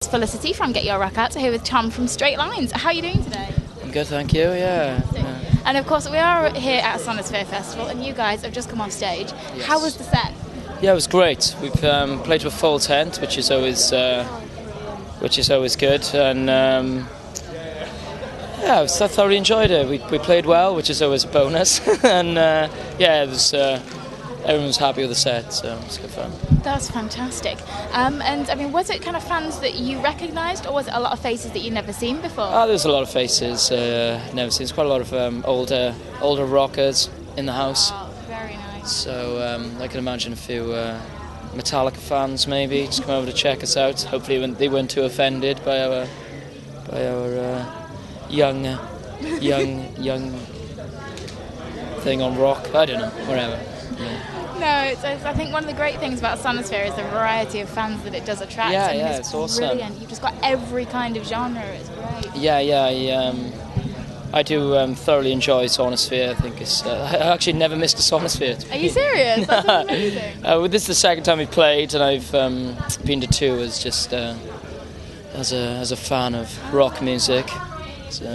Felicity from GetYourRockOut here with Tom from Straight Lines. How are you doing today? I'm good, thank you, yeah. And of course we are here at Sonisphere Festival and you guys have just come off stage. Yes. How was the set? Yeah, it was great. We've played to a full tent, which is always good, and yeah, I thoroughly enjoyed it. We played well, which is always a bonus, and yeah, it was, everyone was happy with the set, so it was good fun. That's fantastic. And I mean, was it kind of fans that you recognised, or was it a lot of faces that you'd never seen before? Oh, there's a lot of faces never seen. There's quite a lot of older rockers in the house. Oh, very nice. So I can imagine a few Metallica fans maybe just come over to check us out. Hopefully they weren't too offended by our young thing on rock. I don't know, whatever. Yeah. No, I think one of the great things about Sonisphere is the variety of fans that it does attract. Yeah, and yeah, it's awesome. Brilliant. You've just got every kind of genre. It's great. Yeah. I do thoroughly enjoy Sonisphere. I think it's. I actually never missed a Sonisphere. Are you serious? That's amazing. This is the second time we played, and I've been to two as just as a fan of rock music. So.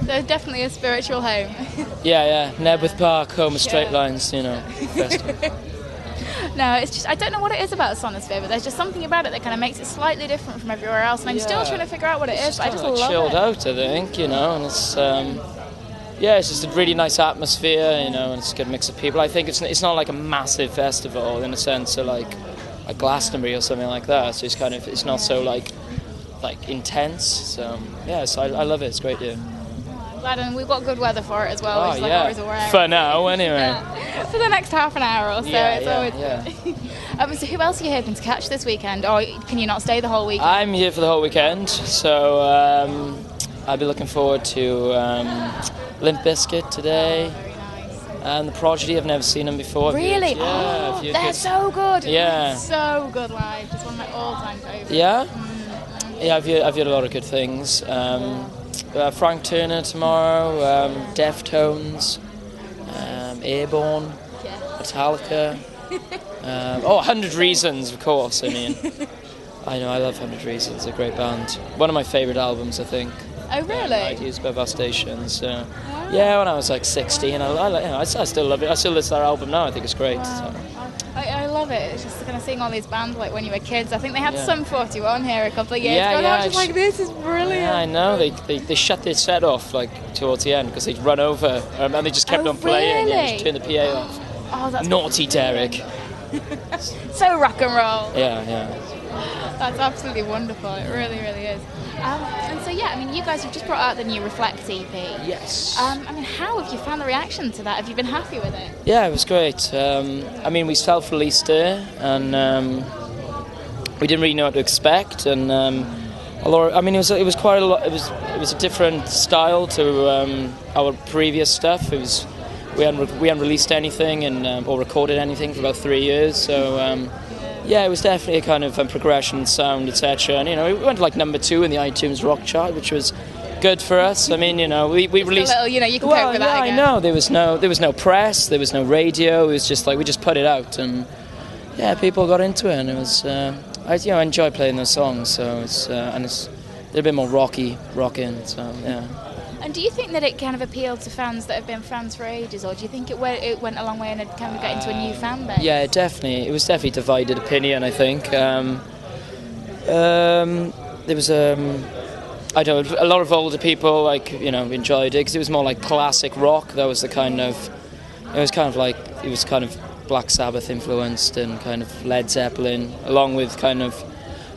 So definitely a spiritual home. Yeah. Nebworth Park, home of Straight Lines, you know. No, it's just, I don't know what it is about Sonisphere, but there's just something about it that kind of makes it slightly different from everywhere else, and I'm still trying to figure out what it is, but I just love it. Chilled out, I think, you know, and it's, yeah, it's just a really nice atmosphere, you know, and it's a good mix of people. I think it's not like a massive festival in a sense of like a Glastonbury or something like that, so it's not so like intense, so yeah, so I love it, it's great, yeah. Glad, and we've got good weather for it as well, which is like always a worry. For now, anyway. Yeah. For the next half an hour or so, it's always good. So who else are you hoping to catch this weekend, or can you not stay the whole weekend? I'm here for the whole weekend, so I'll be looking forward to Limp Bizkit today. Very nice. And The Prodigy. I've never seen them before. Really? Yeah. They're so good. Yeah. So good live. Just one of my all-time favourites. Yeah? Yeah, I've heard a lot of good things. Frank Turner tomorrow, Deftones, Airborne, Metallica. 100 Reasons, of course. I mean, I know, I love 100 Reasons. They're a great band. One of my favourite albums, I think. Oh, really? I used by our stations. Yeah, when I was like 16, I still love it. I still listen to their album now. I think it's great. Wow. So. I love it. It's just kind of seeing all these bands like when you were kids. I think they had Sum 41 here a couple of years ago. I was just like, this is brilliant. Yeah, I know. They shut their set off like towards the end because they'd run over and they just kept on playing. Really? Yeah, just turned the PA off. Oh, that's naughty Derek. So rock and roll. Yeah. That's absolutely wonderful. It really, really is. And so, yeah, I mean, you guys have just brought out the new Reflect EP. Yes. I mean, how have you found the reaction to that? Have you been happy with it? Yeah, it was great. I mean, we self-released it, and we didn't really know what to expect. And a lot. I mean, it was quite a lot. It was a different style to our previous stuff. We hadn't released anything or recorded anything for about 3 years. So. Yeah, it was definitely a kind of progression, sound, etc. And, you know, we went to like #2 in the iTunes rock chart, which was good for us. I mean, you know, we released. A little, you know, you can cope with that again. I know. There was no press, there was no radio. It was just like we just put it out, and yeah, people got into it, and it was. I enjoy playing those songs, so they're a bit more rocking. So yeah. And do you think that it kind of appealed to fans that have been fans for ages, or do you think it went a long way and it kind of got into a new fan base? Yeah, definitely. It was definitely divided opinion, I think. There was I don't know, a lot of older people enjoyed it because it was more like classic rock. That was it was kind of Black Sabbath influenced and kind of Led Zeppelin, along with kind of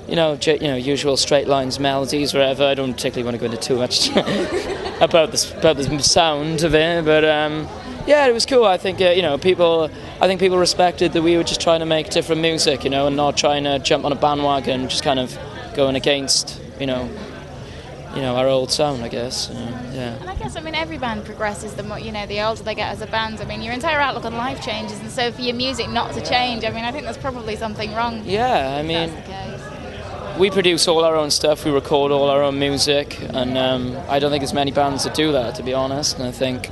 usual Straight Lines melodies, wherever. I don't particularly want to go into too much about the sound of it, but yeah, it was cool. I think people respected that we were just trying to make different music, and not trying to jump on a bandwagon, just kind of going against our old sound, I guess. Yeah. And I guess, I mean, every band progresses the more, the older they get as a band. I mean, your entire outlook on life changes, and so for your music not to change, I mean, I think there's probably something wrong. Yeah, I mean, that's the case. We produce all our own stuff, we record all our own music, and I don't think there's many bands that do that, to be honest. And I think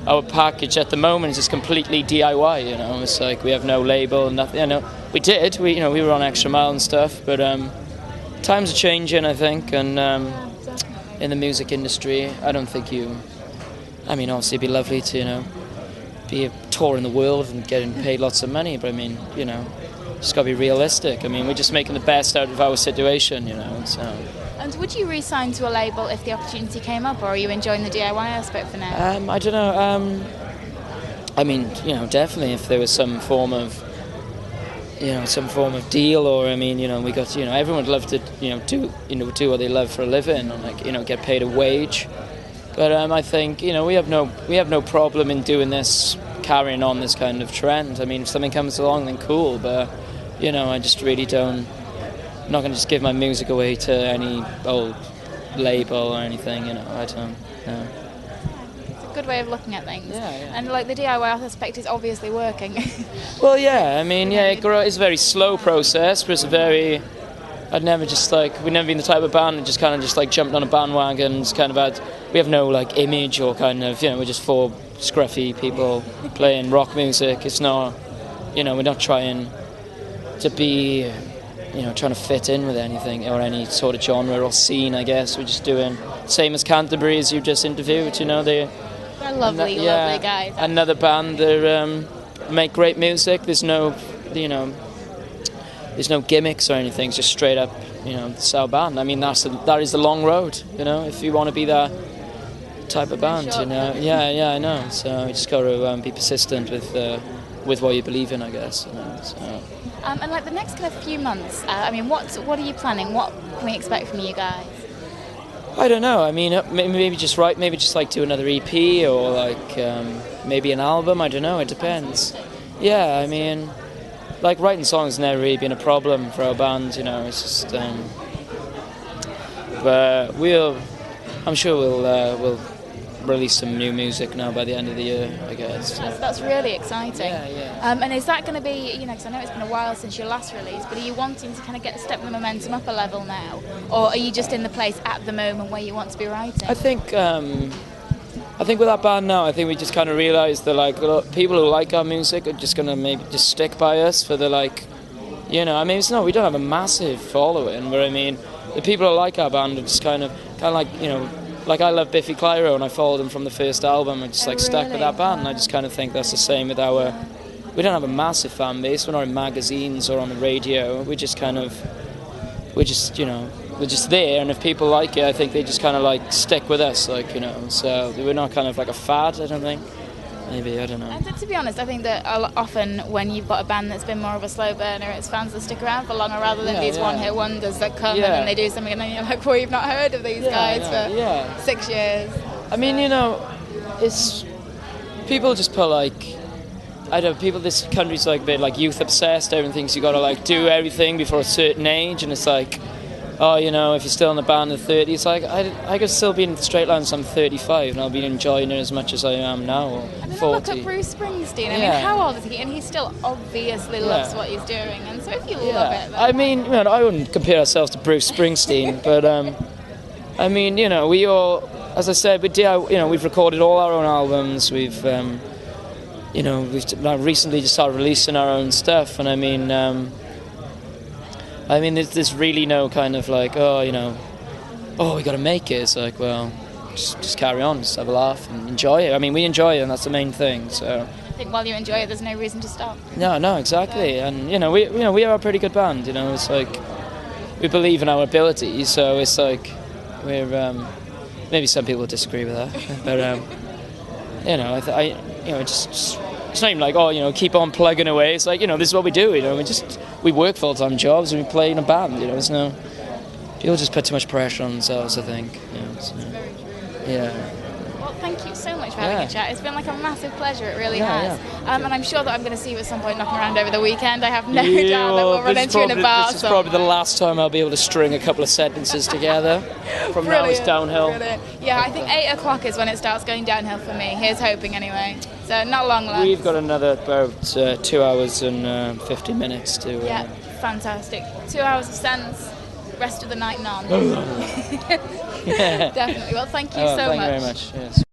our package at the moment is just completely DIY. It's like we have no label, nothing. We were on Extra Mile and stuff, but times are changing, I think, and in the music industry, I don't think I mean, obviously it'd be lovely to, be touring the world and getting paid lots of money, but I mean, just got to be realistic. I mean, we're just making the best out of our situation, so. And would you re-sign to a label if the opportunity came up, or are you enjoying the DIY aspect for now? I don't know. I mean, definitely if there was some form of deal, or I mean, we got, everyone would love to, do what they love for a living, and get paid a wage. But I think, we have no problem in doing this, carrying on this kind of trend. I mean, if something comes along, then cool. But I just really don't. I'm not going to just give my music away to any old label or anything. I don't. No. Good way of looking at things. Yeah. And the DIY aspect is obviously working. Well, yeah, I mean, it's a very slow process, but it's we've never been the type of band that just kind of just jumped on a bandwagon. We have no image or we're just four scruffy people playing rock music. It's not, we're not trying to be, trying to fit in with anything or any sort of genre or scene, I guess. We're just doing same as Canterbury, as you just interviewed, They're lovely guys. Another band that make great music. There's no gimmicks or anything. It's just straight up, sell band. I mean, that is the long road. If you want to be that type of band, Yeah, I know. So you just got to be persistent with what you believe in, I guess. So. And the next kind of few months, what are you planning? What can we expect from you guys? I don't know. I mean, maybe just do another EP or maybe an album. I don't know. It depends. Yeah, I mean, writing songs has never really been a problem for our band. It's just. But I'm sure we'll release some new music now by the end of the year, I guess. That's really exciting. Yeah. And is that going to be, because I know it's been a while since your last release, but are you wanting to kind of step the momentum up a level now? Or are you just in the place at the moment where you want to be writing? I think with that band now, I think we just kind of realised that people who like our music are just going to maybe just stick by us for the we don't have a massive following, but I mean, the people who like our band are just kind of I love Biffy Clyro and I followed them from the first album and just stuck with that band, and I just kind of think that's the same with we don't have a massive fan base. We're not in magazines or on the radio. We're just we're just there, and if people like it, I think they just kind of stick with us, so we're not kind of like a fad, I don't think. Maybe, I don't know. And to be honest, I think that often when you've got a band that's been more of a slow burner, it's fans that stick around for longer rather than these one-hit wonders that come and then they do something and then you're like, well, you've not heard of these guys for 6 years. I mean, it's people just put I don't know, people, this country's a bit youth obsessed. Everyone thinks you got to do everything before a certain age, and it's if you're still in the band at 30, it's I could still be in straight line, so I'm 35, and I'll be enjoying it as much as I am now, or 40. Look at Bruce Springsteen. I mean, how old is he? And he still obviously loves what he's doing, and so if you love it... I mean, I wouldn't compare ourselves to Bruce Springsteen, but, I mean, we all, as I said, we've recorded all our own albums, we've recently just started releasing our own stuff, and I mean, there's really no kind of we got to make it. It's well, just carry on, just have a laugh and enjoy it. I mean, we enjoy it, and that's the main thing. So I think while you enjoy it, there's no reason to stop. No, exactly. So. And we are a pretty good band. It's we believe in our ability. So it's we're maybe some people disagree with that, but it's not even keep on plugging away. It's this is what we do. We work full-time jobs and we play in a band. There's no, people just put too much pressure on themselves, I think. That's very true. Yeah. Well, thank you so much for having a chat. It's been a massive pleasure. It really has. And I'm sure that I'm going to see you at some point knocking around over the weekend. I have no doubt that we'll run into you in a bar. This is probably the last time I'll be able to string a couple of sentences together. From now it's downhill. Brilliant. Yeah, I think 8 o'clock is when it starts going downhill for me. Here's hoping anyway. So not long left. We've got another about 2 hours and 50 minutes to... Yeah, fantastic. 2 hours of sense, rest of the night none. Yeah. Definitely. Well, thank you so much. Thank you very much. Yes.